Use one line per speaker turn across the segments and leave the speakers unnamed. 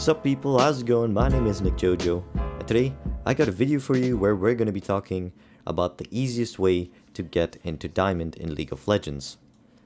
Sup people, how's it going? My name is Nikjojo, and today I got a video for you where we're going to be talking about the easiest way to get into Diamond in League of Legends.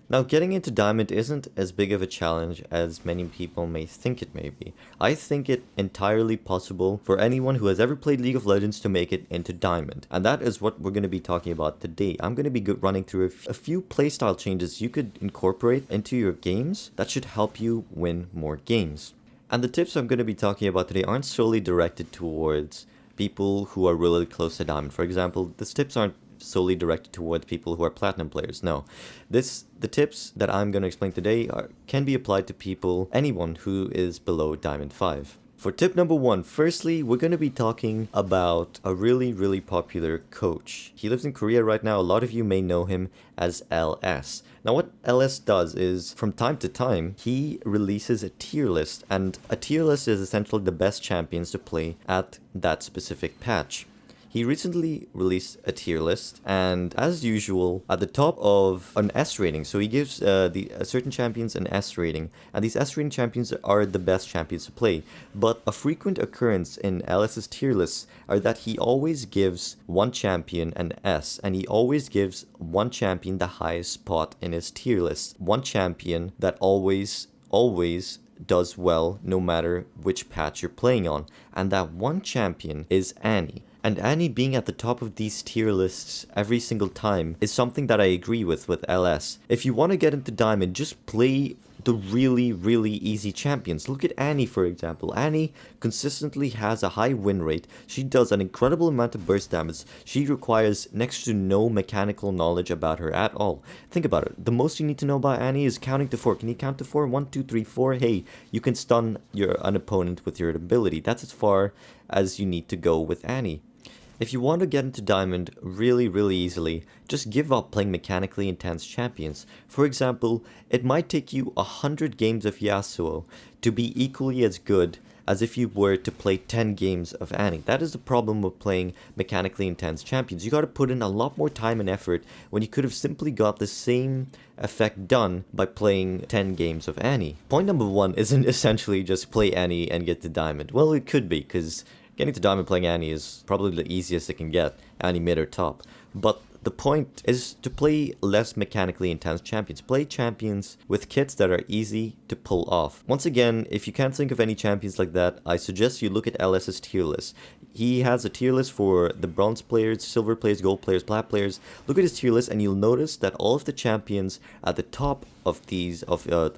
Now, getting into Diamond isn't as big of a challenge as many people may think it may be. I think it entirely possible for anyone who has ever played League of Legends to make it into Diamond. And that is what we're going to be talking about today. I'm going to be running through a few playstyle changes you could incorporate into your games that should help you win more games. And the tips I'm going to be talking about today aren't solely directed towards people who are really close to Diamond. For example, these tips aren't solely directed towards people who are Platinum players. No, the tips that I'm going to explain today can be applied to anyone who is below Diamond 5. For tip number 1, firstly, we're going to be talking about a really popular coach. He lives in Korea right now. A lot of you may know him as LS. Now, what LS does is, from time to time, he releases a tier list, and a tier list is essentially the best champions to play at that specific patch. He recently released a tier list, and as usual, at the top of an S rating, so he gives certain champions an S rating, and these S rating champions are the best champions to play. But a frequent occurrence in LS's tier lists are that he always gives one champion an S, and he always gives one champion the highest spot in his tier list. One champion that always does well no matter which patch you're playing on, and that one champion is Annie. And Annie being at the top of these tier lists every single time is something that I agree with LS. If you want to get into Diamond, just play the really easy champions. Look at Annie, for example. Annie consistently has a high win rate. She does an incredible amount of burst damage. She requires next to no mechanical knowledge about her at all. Think about it. The most you need to know about Annie is counting to 4. Can you count to 4? 1, 2, 3, 4. Hey, you can stun an opponent with your ability. That's as far as you need to go with Annie. If you want to get into Diamond really easily, just give up playing mechanically intense champions. For example, it might take you 100 games of Yasuo to be equally as good as if you were to play 10 games of Annie. That is the problem with playing mechanically intense champions. You got to put in a lot more time and effort when you could have simply got the same effect done by playing 10 games of Annie. Point number 1 isn't essentially just play Annie and get to Diamond. Well, it could be, because getting to Diamond playing Annie is probably the easiest it can get, Annie mid or top. But the point is to play less mechanically intense champions. Play champions with kits that are easy to pull off. Once again, if you can't think of any champions like that, I suggest you look at LS's tier list. He has a tier list for the bronze players, silver players, gold players, plat players. Look at his tier list and you'll notice that all of the champions at the top of the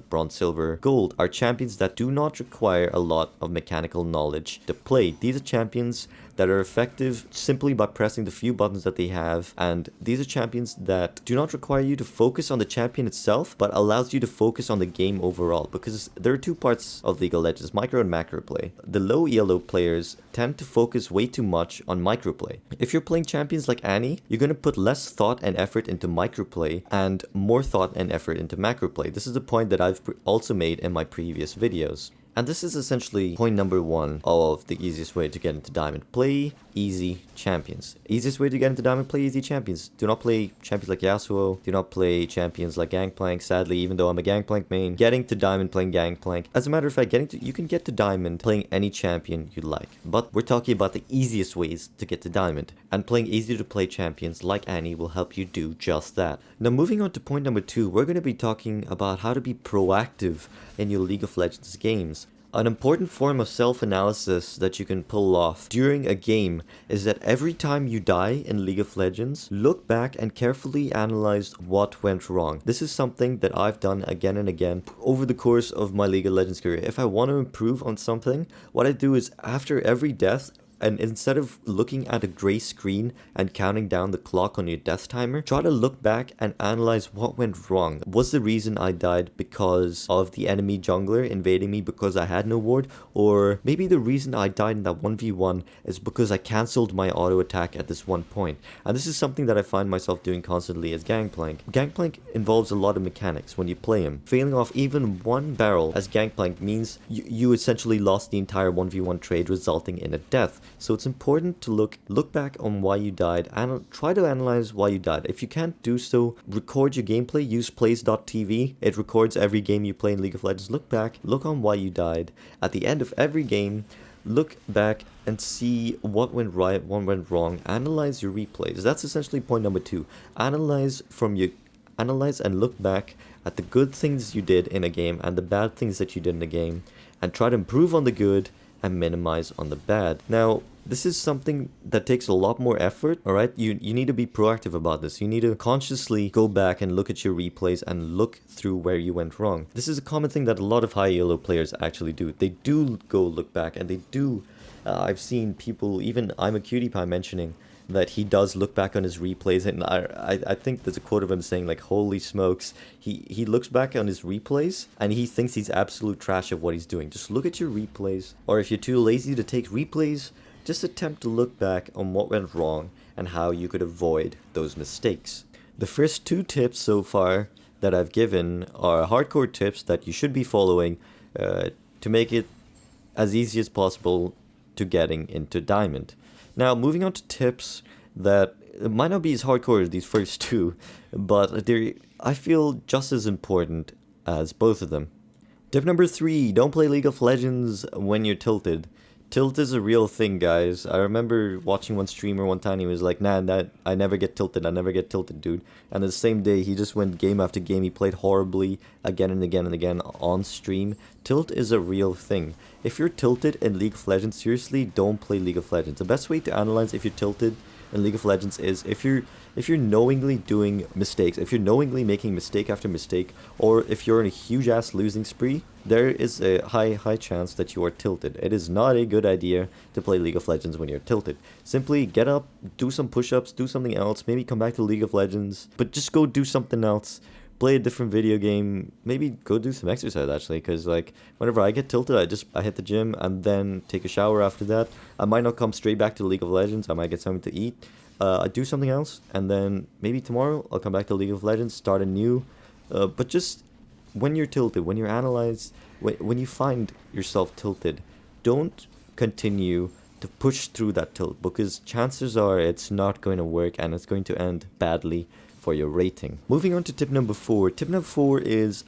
bronze, silver, gold are champions that do not require a lot of mechanical knowledge to play. These are champions that are effective simply by pressing the few buttons that they have, and these are champions that do not require you to focus on the champion itself, but allows you to focus on the game overall, because there are two parts of League of Legends, micro and macro play. The low ELO players tend to focus way too much on micro play. If you're playing champions like Annie, you're going to put less thought and effort into micro play and more thought and effort into macro play. This is a point that I've also made in my previous videos. And this is essentially point number 1 of the easiest way to get into Diamond. Play easy champions. Easiest way to get into Diamond, play easy champions. Do not play champions like Yasuo. Do not play champions like Gangplank. Sadly, even though I'm a Gangplank main, getting to Diamond playing Gangplank. As a matter of fact, you can get to Diamond playing any champion you like. But we're talking about the easiest ways to get to Diamond. And playing easy to play champions like Annie will help you do just that. Now, moving on to point number 2, we're going to be talking about how to be proactive in your League of Legends games. An important form of self-analysis that you can pull off during a game is that every time you die in League of Legends, look back and carefully analyze what went wrong. This is something that I've done again and again over the course of my League of Legends career. If I want to improve on something, what I do is after every death, and instead of looking at a gray screen and counting down the clock on your death timer, try to look back and analyze what went wrong. Was the reason I died because of the enemy jungler invading me because I had no ward? Or maybe the reason I died in that 1v1 is because I cancelled my auto attack at this one point. And this is something that I find myself doing constantly as Gangplank. Gangplank involves a lot of mechanics when you play him. Failing off even one barrel as Gangplank means you essentially lost the entire 1v1 trade, resulting in a death. So it's important to look back on why you died and try to analyze why you died. If you can't do so, record your gameplay, use plays.tv. It records every game you play in League of Legends. Look back, look on why you died. At the end of every game, look back and see what went right, what went wrong. Analyze your replays. That's essentially point number 2. Analyze and look back at the good things you did in a game and the bad things that you did in a game, and try to improve on the good and minimize on the bad. Now, this is something that takes a lot more effort, alright? You need to be proactive about this. You need to consciously go back and look at your replays and look through where you went wrong. This is a common thing that a lot of high elo players actually do. They do go look back, and they do... I've seen people, even I'm a Cutie Pie, mentioning that he does look back on his replays, and I think there's a quote of him saying like, holy smokes, he looks back on his replays and he thinks he's absolute trash at what he's doing. Just look at your replays, or if you're too lazy to take replays, just attempt to look back on what went wrong and how you could avoid those mistakes. The first 2 tips so far that I've given are hardcore tips that you should be following to make it as easy as possible to getting into Diamond. Now, moving on to tips that might not be as hardcore as these first 2, but they're, I feel, just as important as both of them. Tip number 3, don't play League of Legends when you're tilted. Tilt is a real thing, guys. I remember watching one streamer one time, he was like, nah, I never get tilted, dude. And the same day, he just went game after game, he played horribly again and again and again on stream. Tilt is a real thing. If you're tilted in League of Legends, seriously, don't play League of Legends. The best way to analyze if you're tilted in League of Legends is if you're knowingly doing mistakes, if you're knowingly making mistake after mistake, or if you're in a huge ass losing spree, there is a high chance that you are tilted. It is not a good idea to play League of Legends when you're tilted. Simply get up, do some push-ups, do something else, maybe come back to League of Legends, but just go do something else. Play a different video game, maybe go do some exercise actually, because like whenever I get tilted, I hit the gym and then take a shower after that. I might not come straight back to League of Legends, I might get something to eat, I do something else, and then maybe tomorrow I'll come back to League of Legends, start anew. But just when you're tilted, when you're analyzed, when you find yourself tilted, don't continue to push through that tilt, because chances are it's not going to work and it's going to end badly for your rating. Moving on to tip number 4. Tip number 4 is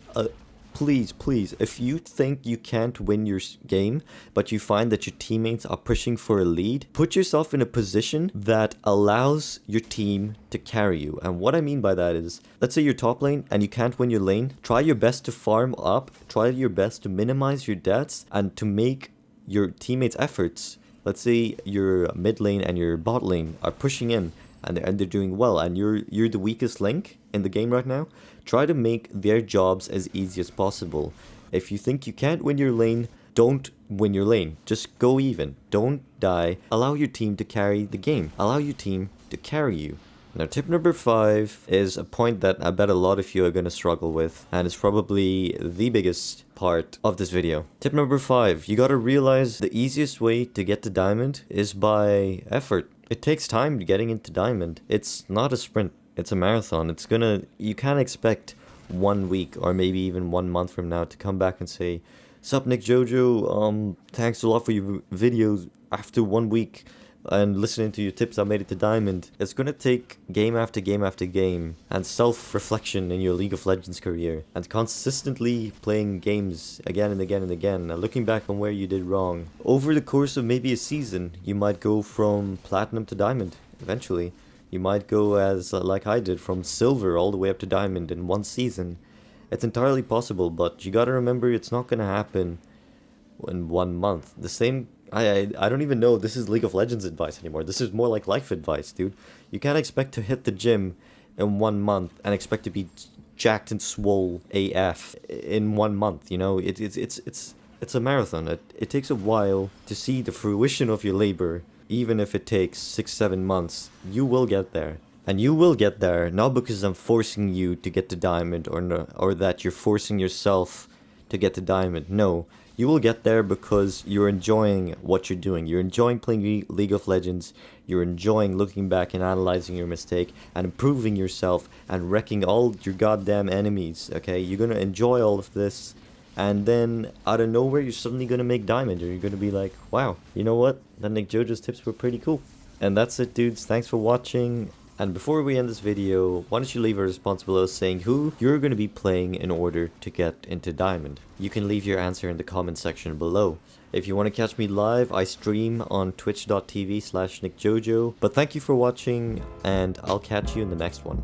please, if you think you can't win your game, but you find that your teammates are pushing for a lead, put yourself in a position that allows your team to carry you. And what I mean by that is, let's say you're top lane and you can't win your lane, try your best to farm up, try your best to minimize your deaths and to make your teammates' efforts. Let's say your mid lane and your bot lane are pushing in, and they're doing well, and you're the weakest link in the game right now. Try to make their jobs as easy as possible. If you think you can't win your lane, don't win your lane. Just go even. Don't die. Allow your team to carry the game. Allow your team to carry you. Now, tip number 5 is a point that I bet a lot of you are going to struggle with, and it's probably the biggest part of this video. Tip number 5, you got to realize the easiest way to get to Diamond is by effort. It takes time getting into Diamond. It's not a sprint, it's a marathon. You can't expect 1 week or maybe even 1 month from now to come back and say, "Sup, Nikjojo, thanks a lot for your videos. After 1 week and listening to your tips, I made it to Diamond." It's gonna take game after game after game and self-reflection in your League of Legends career and consistently playing games again and again and again and looking back on where you did wrong. Over the course of maybe a season, you might go from Platinum to Diamond eventually. You might go as, like I did, from Silver all the way up to Diamond in 1 season. It's entirely possible, but you gotta remember it's not gonna happen in 1 month. The same... I don't even know if this is League of Legends advice anymore. This is more like life advice, dude. You can't expect to hit the gym in 1 month and expect to be jacked and swole AF in 1 month, you know? It's a marathon. It takes a while to see the fruition of your labor. Even if it takes 6-7 months, you will get there. And you will get there, not because I'm forcing you to get to Diamond or that you're forcing yourself to get to Diamond. No. You will get there because you're enjoying what you're doing. You're enjoying playing League of Legends. You're enjoying looking back and analyzing your mistake and improving yourself and wrecking all your goddamn enemies, okay? You're gonna enjoy all of this and then out of nowhere you're suddenly gonna make diamond, or you're gonna be like, wow, you know what, that Nikjojo's tips were pretty cool. And that's it, dudes. Thanks for watching. And before we end this video, why don't you leave a response below saying who you're going to be playing in order to get into diamond. You can leave your answer in the comment section below. If you want to catch me live, I stream on twitch.tv/Nikjojo. But thank you for watching, and I'll catch you in the next one.